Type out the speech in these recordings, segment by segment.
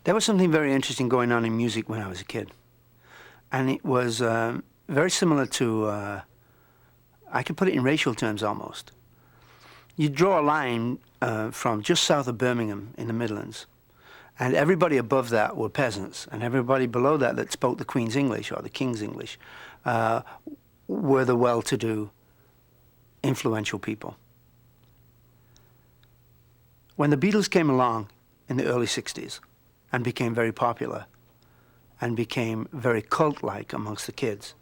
There was something very interesting going on in music when I was a kid. And it was very similar to, I could put it in racial terms almost. You draw a line from just south of Birmingham in the Midlands, and everybody above that were peasants, and everybody below that that spoke the Queen's English or the King's English were the well-to-do, influential people. When the Beatles came along in the early 60s and became very popular and became very cult-like amongst the kids,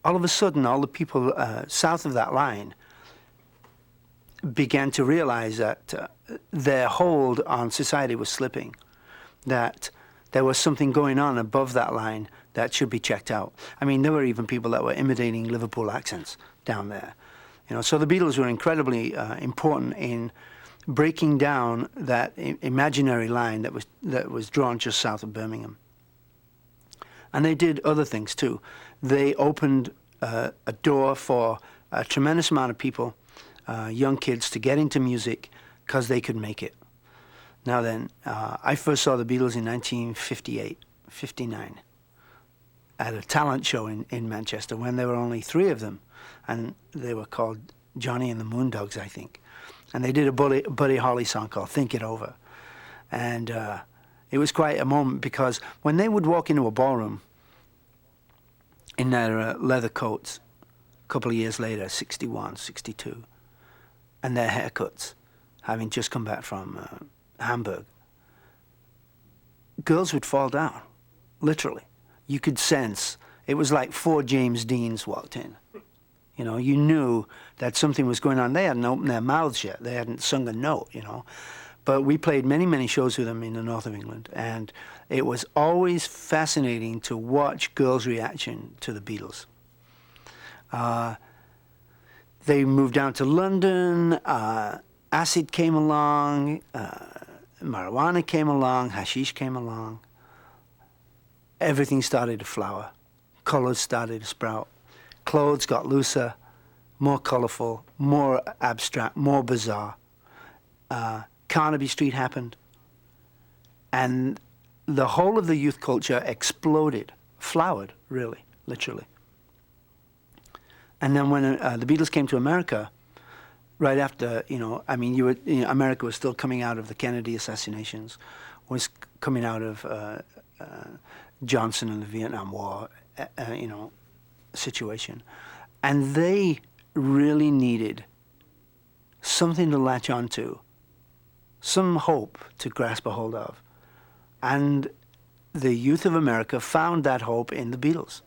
all of a sudden all the people south of that line began to realize that their hold on society was slipping, that there was something going on above that line that should be checked out. I mean, there were even people that were imitating Liverpool accents down there. You know, so the Beatles were incredibly important in breaking down that imaginary line that was drawn just south of Birmingham. And they did other things too. They opened a door for a tremendous amount of people, young kids, to get into music because they could make it. Now then, I first saw the Beatles in 1958, 59, at a talent show in Manchester when there were only 3 of them, and they were called Johnny and the Moondogs, I think. And they did a Buddy Holly song called Think It Over. And it was quite a moment because when they would walk into a ballroom in their leather coats a couple of years later, 61, 62, and their haircuts, having just come back from Hamburg, girls would fall down, literally. You could sense, it was like 4 James Deans walked in. You know, you knew that something was going on. They hadn't opened their mouths yet. They hadn't sung a note, you know. But we played many, many shows with them in the north of England, and it was always fascinating to watch girls' reaction to the Beatles. They moved down to London, acid came along, marijuana came along, hashish came along. Everything started to flower. Colors started to sprout. Clothes got looser, more colorful, more abstract, more bizarre. Carnaby Street happened. And the whole of the youth culture exploded, flowered, really, literally. And then when the Beatles came to America, right after, you know, I mean, America was still coming out of the Kennedy assassinations, was coming out of Johnson and the Vietnam War, you know, situation. And they really needed something to latch onto, some hope to grasp a hold of. And the youth of America found that hope in the Beatles.